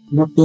तो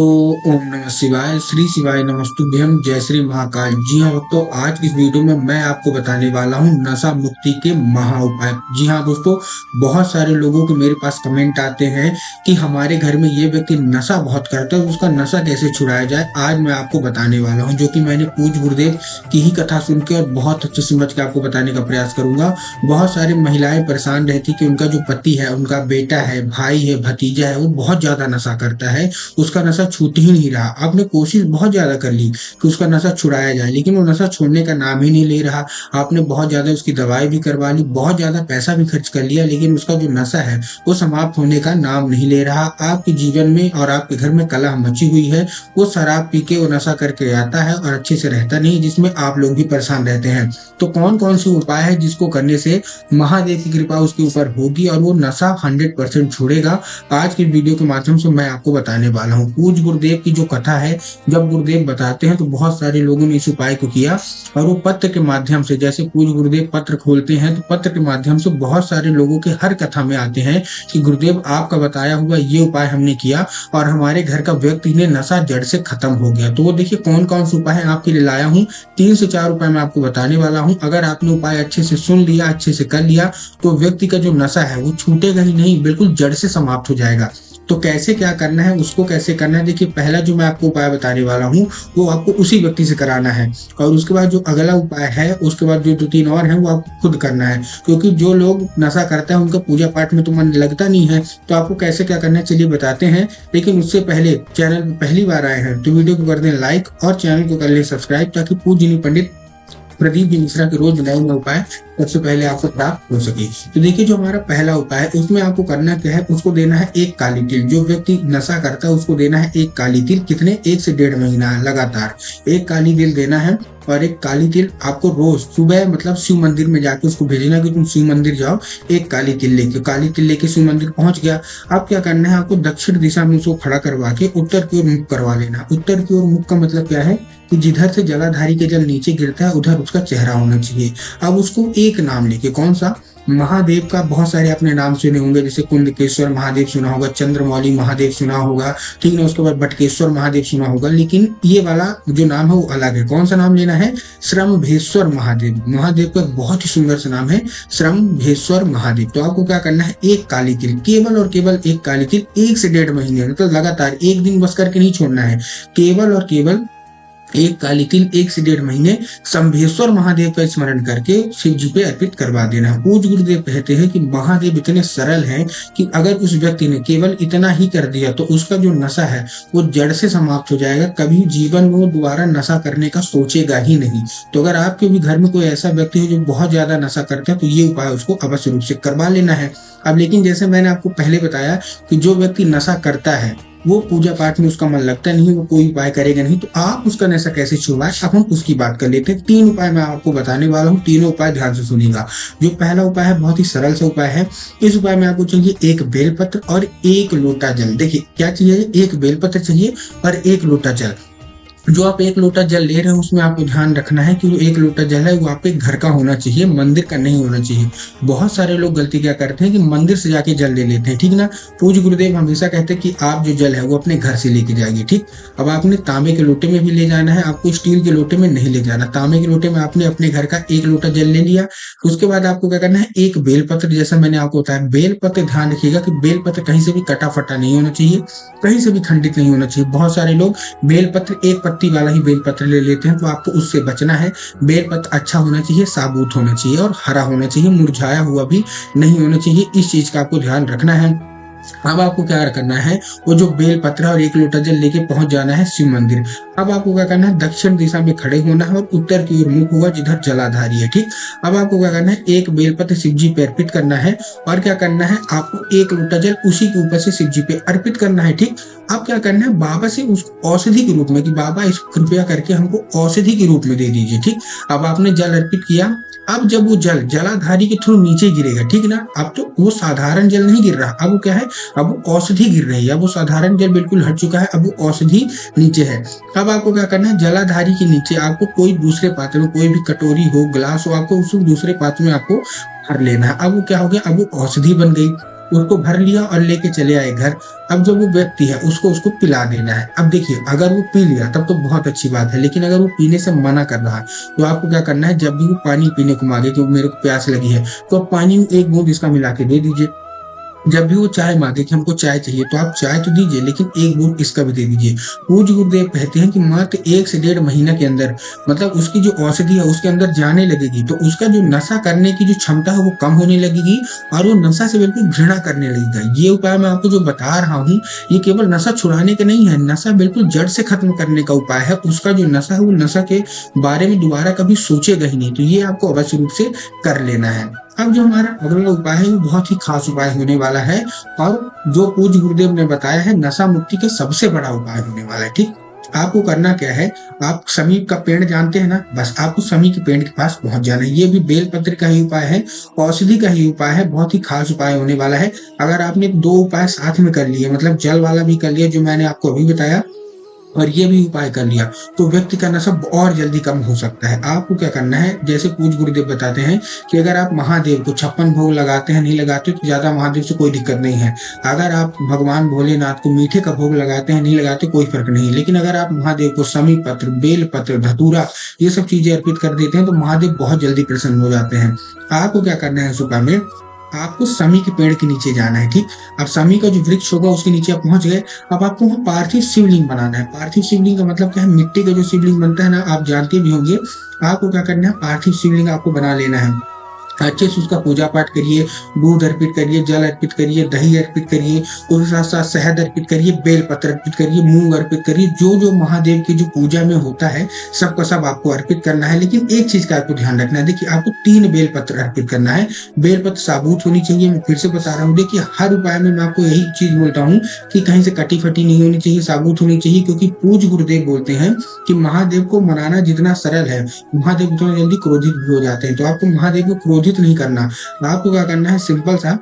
ओम नमः शिवाय, श्री शिवाय नमस्तुभ्यं, जय श्री महाकाल। जी हाँ दोस्तों, आज की इस वीडियो में मैं आपको बताने वाला हूँ नशा मुक्ति के महा उपाय। जी हाँ दोस्तों, बहुत सारे लोगों के मेरे पास कमेंट आते हैं कि हमारे घर में ये व्यक्ति नशा बहुत करता है, उसका नशा कैसे छुड़ाया जाए। आज मैं आपको बताने वाला हूँ, जो कि मैंने पूज्य गुरुदेव की ही कथा सुन के और बहुत अच्छे समझ के आपको बताने का प्रयास करूंगा। बहुत सारी महिलाएं परेशान रहती कि उनका जो पति है, उनका बेटा है, भाई है, भतीजा है, वो बहुत ज्यादा नशा करता है, उसका नशा छूट ही नहीं रहा। आपने कोशिश बहुत ज्यादा कर ली कि उसका नशा छुड़ाया जाए, लेकिन वो नशा छोड़ने का नाम ही नहीं ले रहा। आपने बहुत ज्यादा उसकी दवाई भी करवा ली, बहुत ज्यादा पैसा भी खर्च कर लिया, लेकिन उसका जो नशा है वो समाप्त होने का नाम नहीं ले रहा। आपके जीवन में और आपके घर में कलह मची हुई है। वो शराब पी के वो नशा करके आता है और अच्छे से रहता नहीं, जिसमें आप लोग भी परेशान रहते हैं। तो कौन कौन से उपाय है जिसको करने से महादेव की कृपा उसके ऊपर होगी और वो नशा 100% छोड़ेगा, आज की वीडियो के माध्यम से मैं आपको बताने वाला हूँ। पूज्य गुरुदेव की जो कथा है, जब गुरुदेव बताते हैं तो बहुत सारे लोगों ने इस उपाय को किया और वो पत्र के माध्यम से, जैसे पूज्य गुरुदेव पत्र खोलते हैं तो पत्र के माध्यम से बहुत सारे लोगों के हर कथा में आते हैं कि गुरुदेव आपका बताया हुआ ये उपाय हमने किया और हमारे घर का व्यक्ति ने नशा जड़ से खत्म हो गया। तो वो देखिए कौन कौन से उपाय आपके लिए लाया हूँ। 3 से 4 उपाय मैं आपको बताने वाला हूँ। अगर आपने उपाय अच्छे से सुन लिया, अच्छे से कर लिया, तो व्यक्ति का जो नशा है वो छूटेगा ही नहीं, बिल्कुल जड़ से समाप्त हो जाएगा। तो कैसे क्या करना है, उसको कैसे करना है, देखिए पहला जो मैं आपको उपाय बताने वाला हूँ वो आपको उसी व्यक्ति से कराना है, और उसके बाद जो अगला उपाय है, उसके बाद जो 2-3 और हैं वो आपको खुद करना है। क्योंकि जो लोग नशा करते हैं उनका पूजा पाठ में तो मन लगता नहीं है। तो आपको कैसे क्या करना है चलिए बताते हैं। लेकिन उससे पहले, चैनल पर पहली बार आए हैं तो वीडियो को कर दें लाइक और चैनल को कर लें सब्सक्राइब, ताकि पूज्य पंडित प्रदीप जी मिश्रा के रोज नए नए उपाय सबसे पहले आपको प्राप्त हो सके। तो देखिए जो हमारा पहला उपाय है उसमें आपको करना क्या है, उसको देना है 1 काली तिल। जो व्यक्ति नशा करता है उसको देना है 1 काली तिल। कितने? 1 से 1.5 महीना लगातार 1 काली तिल देना है। और 1 काली तिल आपको रोज सुबह मतलब शिव मंदिर में जाके उसको भेजना कि तुम शिव मंदिर जाओ 1 काली तिल लेके। काली तिल लेके शिव मंदिर पहुंच गया, अब क्या करना है, आपको दक्षिण दिशा में उसको खड़ा करवा के उत्तर की ओर मुख करवा लेना। उत्तर की ओर मुख का मतलब क्या है कि जिधर से जलाधारी के जल नीचे गिरता है उधर उसका चेहरा होना चाहिए। अब उसको एक नाम लेके, कौन सा? महादेव का बहुत सारे अपने नाम सुने होंगे, जैसे कुंदकेश्वर महादेव सुना होगा, चंद्रमौली महादेव सुना होगा, ठीक है। उसके बाद बटकेश्वर महादेव सुना होगा, लेकिन ये वाला जो नाम है वो अलग है। कौन सा नाम लेना है? श्रमभेश्वर महादेव। महादेव का बहुत ही सुंदर सा नाम है, श्रमभेश्वर महादेव। तो आपको क्या करना है, 1 काली तिल, केवल और केवल 1 काली तिल 1 से 1.5 महीने, मतलब लगातार 1 दिन बस करके नहीं छोड़ना है। केवल और केवल 1 काली तिल 1 से 1.5 महीने शंभेश्वर महादेव का स्मरण करके शिव जी पे अर्पित करवा देना। पूज्य गुरुदेव कहते हैं कि महादेव इतने सरल हैं कि अगर उस व्यक्ति ने केवल इतना ही कर दिया तो उसका जो नशा है वो जड़ से समाप्त हो जाएगा। कभी जीवन में वो दोबारा नशा करने का सोचेगा ही नहीं। तो अगर आपके भी घर में कोई ऐसा व्यक्ति है जो बहुत ज्यादा नशा करता है तो ये उपाय उसको अवश्य रूप से करवा लेना है। अब लेकिन जैसे मैंने आपको पहले बताया कि जो व्यक्ति नशा करता है वो पूजा पाठ में उसका मन लगता नहीं, वो कोई उपाय करेगा नहीं, तो आप उसका नशा कैसे छुड़वाएं, अब हम उसकी बात कर लेते हैं। 3 उपाय मैं आपको बताने वाला हूँ, तीनों उपाय ध्यान से सुनिएगा। जो पहला उपाय है बहुत ही सरल सा उपाय है। इस उपाय में आपको चाहिए 1 बेलपत्र और 1 लोटा जल। देखिए क्या चाहिए, 1 बेलपत्र चाहिए और 1 लोटा जल। जो आप 1 लोटा जल ले रहे हो उसमें आपको ध्यान रखना है कि जो 1 लोटा जल है वो आपके घर का होना चाहिए, मंदिर का नहीं होना चाहिए। बहुत सारे लोग गलती क्या करते हैं कि मंदिर से जाके जल ले लेते हैं, ठीक ना। पूज्य गुरुदेव हमेशा कहते हैं कि आप जो जल है वो अपने घर से लेके जाइए, ठीक। अब आपने तांबे के लोटे में भी ले जाना है, आपको स्टील के लोटे में नहीं ले जाना। तांबे के लोटे में आपने अपने घर का 1 लोटा जल ले लिया। उसके बाद आपको क्या करना है, 1 बेलपत्र, जैसा मैंने आपको बताया बेलपत्र, ध्यान रखिएगा कि बेलपत्र कहीं से भी कटा फटा नहीं होना चाहिए, कहीं से भी खंडित नहीं होना चाहिए। बहुत सारे लोग बेलपत्र 1 पत्ती वाला ही बेलपत्र ले लेते हैं, तो आपको उससे बचना है। बेलपत्र अच्छा होना चाहिए, साबुत होना चाहिए और हरा होना चाहिए, मुरझाया हुआ भी नहीं होना चाहिए। इस चीज का आपको ध्यान रखना है। अब आपको क्या करना है, वो जो बेल पत्र और 1 लोटा जल लेके पहुंच जाना है शिव मंदिर। अब आपको क्या करना है, दक्षिण दिशा में खड़े होना है और उत्तर की ओर मुख हुआ जिधर जलाधारी है, ठीक। अब आपको क्या करना है, 1 बेलपत्र शिव जी पे अर्पित करना है और क्या करना है, आपको 1 लोटा जल उसी के ऊपर से शिव जी पे अर्पित करना है, ठीक। अब क्या करना है, बाबा से उस औषधि के रूप में कि बाबा इस कृपया करके हमको औषधि के रूप में दे दीजिए, ठीक। अब आपने जल अर्पित किया, अब जब वो जल जलाधारी के थ्रू नीचे गिरेगा, ठीक ना। अब तो वो साधारण जल नहीं गिर रहा, अब वो क्या है, अब वो औषधि गिर रही है। अब वो साधारण जल बिल्कुल हट चुका है, अब वो औषधि नीचे है। अब आपको क्या करना है, जलाधारी के नीचे आपको कोई दूसरे पात्र में, कोई भी कटोरी हो, ग्लास हो, आपको उस दूसरे पात्र में आपको भर लेना है। अब वो क्या हो गया, अब वो औषधि बन गई। उसको भर लिया और लेके चले आए घर। अब जो वो व्यक्ति है उसको उसको पिला देना है। अब देखिए अगर वो पी लिया तब तो बहुत अच्छी बात है, लेकिन अगर वो पीने से मना कर रहा है तो आपको क्या करना है, जब भी वो पानी पीने को मांगे कि मेरे को प्यास लगी है, तो आप पानी में एक बूंद इसका मिला के दे दीजिए। जब भी वो चाय मांगे कि हमको चाय चाहिए, तो आप चाय तो दीजिए लेकिन एक बूंद इसका भी दे दीजिए। पूज्य गुरुदेव कहते हैं कि मात्र 1 से 1.5 महीना के अंदर मतलब उसकी जो औषधि है उसके अंदर जाने लगेगी, तो उसका जो नशा करने की जो क्षमता है वो कम होने लगेगी और वो नशा से बिल्कुल घृणा करने लगेगा। ये उपाय मैं आपको जो बता रहा हूँ, ये केवल नशा छुड़ाने का नहीं है, नशा बिल्कुल जड़ से खत्म करने का उपाय है। उसका जो नशा है वो नशा के बारे में दोबारा कभी सोचेगा ही नहीं। तो ये आपको अवश्य रूप से कर लेना है। अब जो हमारा अगला उपाय है वो बहुत ही खास उपाय होने वाला है और जो पूज्य गुरुदेव ने बताया है नशा मुक्ति का सबसे बड़ा उपाय होने वाला है। ठीक, आपको करना क्या है, आप समीप का पेड़ जानते हैं ना, बस आपको समीप के पेड़ के पास पहुंच जाना है। ये भी बेलपत्र का ही उपाय है, औषधि का ही उपाय है, बहुत ही खास उपाय होने वाला है। अगर आपने 2 उपाय साथ में कर लिए, मतलब जल वाला भी कर लिया जो मैंने आपको अभी बताया और ये भी उपाय कर लिया, तो व्यक्ति का नशा और जल्दी कम हो सकता है। आपको क्या करना है, जैसे पूज्य गुरुदेव बताते हैं कि अगर आप महादेव को 56 भोग लगाते हैं, नहीं लगाते तो ज्यादा महादेव से कोई दिक्कत नहीं है। अगर आप भगवान भोलेनाथ को मीठे का भोग लगाते हैं, नहीं लगाते कोई फर्क नहीं। लेकिन अगर आप महादेव को समी पत्र, बेल पत्र, धतूरा ये सब चीजें अर्पित कर देते हैं तो महादेव बहुत जल्दी प्रसन्न हो जाते हैं। आपको क्या करना है इस उपाय में, आपको समी के पेड़ के नीचे जाना है। ठीक, अब समी का जो वृक्ष होगा उसके नीचे आप पहुंच गए। अब आपको वहाँ पार्थिव शिवलिंग बनाना है। पार्थिव शिवलिंग का मतलब क्या है, मिट्टी का जो शिवलिंग बनता है ना, आप जानते भी होंगे। आपको क्या करना है, पार्थिव शिवलिंग आपको बना लेना है। अच्छे से उसका पूजा पाठ करिए, दूध अर्पित करिए, जल अर्पित करिए, दही अर्पित करिए, उसके साथ साथ शहद अर्पित करिए, बेल पत्र अर्पित करिए, मूंग अर्पित करिए। जो जो महादेव की जो पूजा में होता है सबका सब आपको अर्पित करना है। लेकिन एक चीज का आपको ध्यान रखना है, देखिए आपको 3 बेल पत्र अर्पित करना है। बेल पत्र साबुत होनी चाहिए। मैं फिर से बता रहा हूँ, देखिए हर उपाय में मैं आपको यही चीज बोलता हूँ कि कहीं से कटी फटी नहीं होनी चाहिए, साबुत होनी चाहिए। क्योंकि पूज्य गुरुदेव बोलते हैं कि महादेव को मनाना जितना सरल है, महादेव उतना जल्दी क्रोधित भी हो जाते हैं। तो आपको महादेव को क्रोधित नहीं करना। आपको क्या करना है, सिंपल सा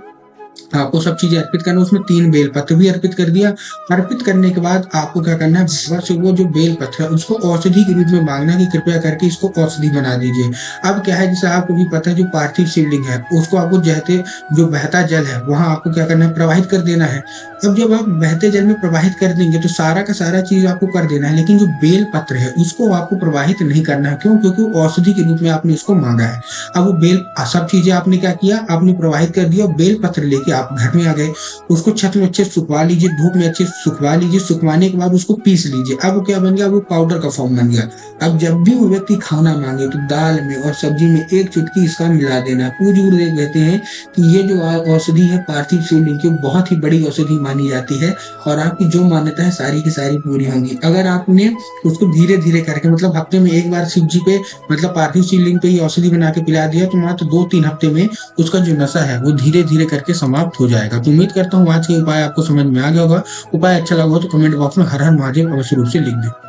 आपको सब चीजें अर्पित करना। उसमें 3 बेल पत्र भी अर्पित कर दिया। अर्पित करने के बाद आपको क्या करना है, भगवान से वो जो बेल पत्र है उसको औषधि के रूप में मांगना कि कृपया करके इसको औषधि बना दीजिए। अब क्या है, जैसे आपको भी पता है जो पार्थिव शिवलिंग है उसको आपको जहते जो बहता जल है वहां आपको क्या करना है, प्रवाहित कर देना है। अब जब आप बहते जल में प्रवाहित कर देंगे तो सारा का सारा चीज आपको कर देना है, लेकिन जो बेल पत्र है उसको आपको प्रवाहित नहीं करना है। क्यों? क्योंकि औषधि के रूप में आपने इसको मांगा है। अब वो बेल सब चीजें आपने क्या किया, आपने प्रवाहित कर दिया। बेल पत्र लेके आप घर में आ गए, उसको छत में अच्छे सुखवा लीजिए, धूप में अच्छे सुखवा लीजिए। सुखवाने के बाद उसको पीस लीजिए। अब वो क्या बन गया, वो पाउडर का फॉर्म बन गया। अब जब भी वो व्यक्ति खाना मांगे तो दाल में और सब्जी में एक चुटकी इसका मिला देना है। पूज्य गुरुदेव कहते हैं कि ये जो औषधि है पार्थिव शिवलिंग की बहुत ही बड़ी औषधि मानी जाती है और आपकी जो मान्यता है सारी की सारी पूरी होंगी। अगर आपने उसको धीरे धीरे करके, मतलब हफ्ते में एक बार शिव जी पे, मतलब पार्थिव शिवलिंग पे ही औषधि बना के पिला दिया, तो मात्र 2-3 हफ्ते में उसका जो नशा है वो धीरे धीरे करके समाप्त हो जाएगा। तो उम्मीद करता हूँ आज के उपाय आपको समझ में आ गया होगा। उपाय अच्छा लगा हो तो कमेंट बॉक्स में हर हर महादेव अवश्य रूप से लिख दें।